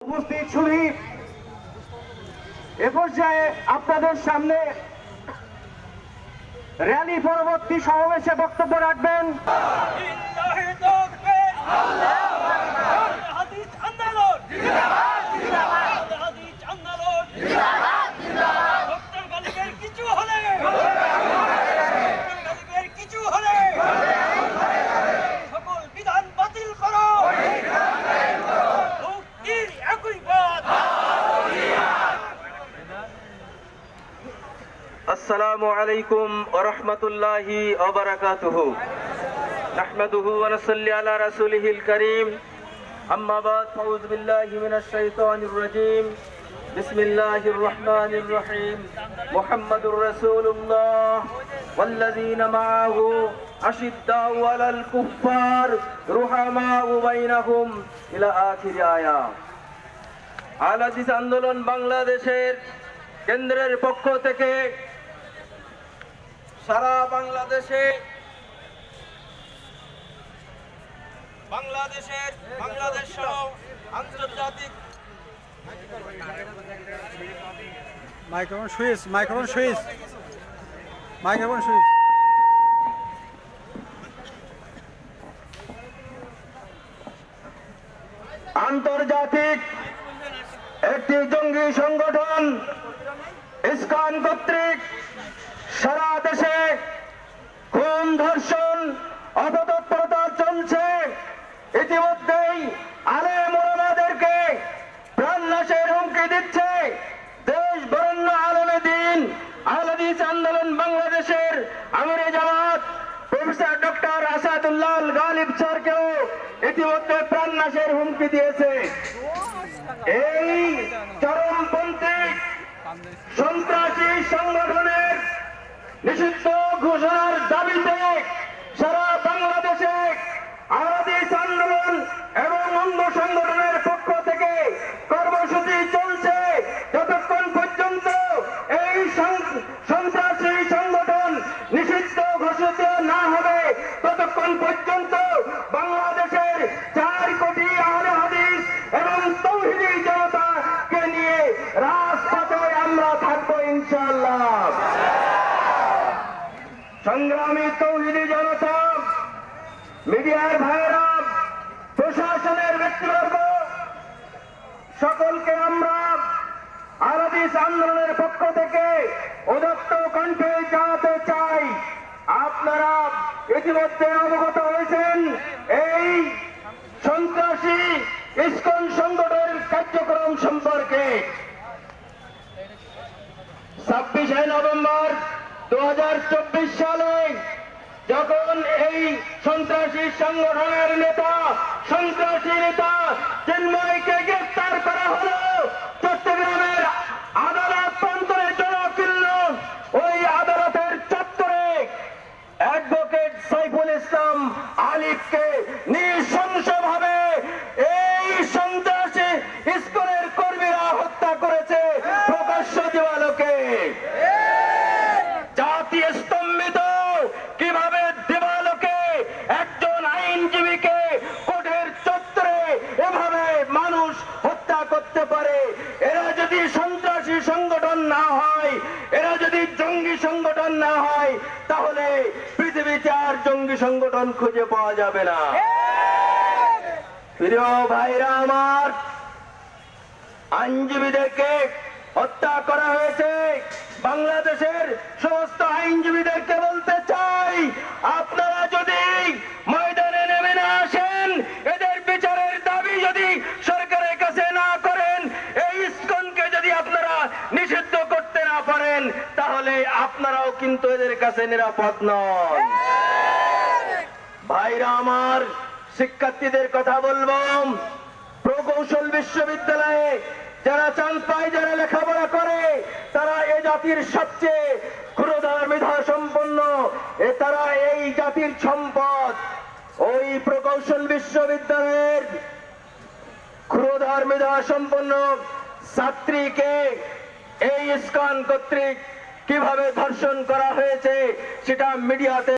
উপস্থিত শুনি এ পর্যায়ে আপনাদের সামনে র্যালি পরবর্তী সমাবেশে বক্তব্য রাখবেন السلام عليكم ورحمة الله وبركاته نحمده ونصلي على رسوله الكريم أما بعد فأعوذ بالله من الشيطان الرجيم بسم الله الرحمن الرحيم محمد رسول الله والذين معه أشداء على الكفار رحماء بينهم إلى آخر آية আল হাদিস আন্দোলন বাংলাদেশের কেন্দ্রের পক্ষ থেকে সারা বাংলাদেশে বাংলাদেশ সহ আন্তর্জাতিক আন্তর্জাতিক একটি জঙ্গি সংগঠন ইসকন কর্তৃক সারা দেশে খুন ধর্ষণ অপতৎপরতা চলছে। ইতিমধ্যেই আলেম ওলামাদেরকে প্রাণনাশের হুমকি দিচ্ছে দেশ বরেণ্য আলেমে দ্বীন আল হাদিস আন্দোলন বাংলাদেশের আমিরে জামাত প্রফেসর ডক্টর আসাদুল্লাহ গালিব স্যারকেও ইতিমধ্যে প্রাণনাশের হুমকি দিয়েছে। এই চরমপন্থী সন্ত্রাসী সংগঠনের নিষিদ্ধ ঘোষণার দাবিতে সারা বাংলাদেশে আল হাদিস আন্দোলন এবং অঙ্গ সংগঠনের পক্ষ থেকে কর্মসূচি চলছে। যতক্ষণ পর্যন্ত এই সন্ত্রাসী সংগঠন নিষিদ্ধ ঘোষিত না হবে ততক্ষণ পর্যন্ত বাংলাদেশের 4 কোটি আহলে হাদিস এবং তৌহিদি জনতাকে নিয়ে রাজপথে আমরা থাকবো ইনশাআল্লাহ। সংগ্রামী তৌহিদি জনতা, মিডিয়ার ভাইয়েরা, প্রশাসনের ব্যক্তিবর্গ সকলকে আমরা আল হাদিস আন্দোলনের পক্ষ থেকে উদাত্ত কণ্ঠে জানাতে চাই, আপনারা ইতিমধ্যে অবগত হয়েছেন এই সন্ত্রাসী ইসকন সংগঠনের কার্যক্রম সম্পর্কে। 26 নভেম্বর 2024 সালে যখন এই সন্ত্রাসী সংগঠনের সন্ত্রাসী নেতা চিন্ময়কে গ্রেফতার করা হলো চট্টগ্রামের আদালত প্রান্তরে জনকীর্ণ ওই আদালতের চত্বরে অ্যাডভোকেট সাইফুল ইসলাম আলিফকে নৃশংসভাবে এই সন্ত্রাসী ইসকনের কর্মীরা হত্যা করেছে প্রকাশ্য দিবালোকে। জাতি স্তম্ভিত কিভাবে দিবালোকে একজন আইনজীবীকে কোর্টের চত্বরে এভাবে মানুষ হত্যা করতে পারে। এরা যদি সন্ত্রাসী সংগঠন না হয়, এরা যদি জঙ্গি সংগঠন না হয়, তাহলে পৃথিবীতে আর জঙ্গি সংগঠন খুঁজে পাওয়া যাবে না। প্রিয় ভাইরা আমার, আইনজীবীদেরকে হত্যা করা হয়েছে। বাংলাদেশের সমস্ত আইনজীবীদেরকে বলতে চাই, আপনারা যদি ময়দানে নেমে না আসেন, এদের বিচারের দাবি যদি সরকারের কাছে না করেন, এই ইসকনকে যদি আপনারা নিষিদ্ধ করতে না পারেন, তাহলে আপনারাও কিন্তু এদের কাছে নিরাপদ নন। ভাইরা আমার, শিক্ষার্থীদের কথা বলবো, প্রকৌশল বিশ্ববিদ্যালয়ে যারা চান্স পায়, যারা লেখাপড়া করে, তারা এই জাতির সবচেয়ে ক্ষুরধার মেধা সম্পন্ন, তারা এই জাতির সম্পদ। ওই প্রকৌশল বিশ্ববিদ্যালয়ের ক্ষুরধার মেধা সম্পন্ন ছাত্রীকে এই ইসকন কর্তৃক কিভাবে ধর্ষণ করা হয়েছে সেটা মিডিয়াতে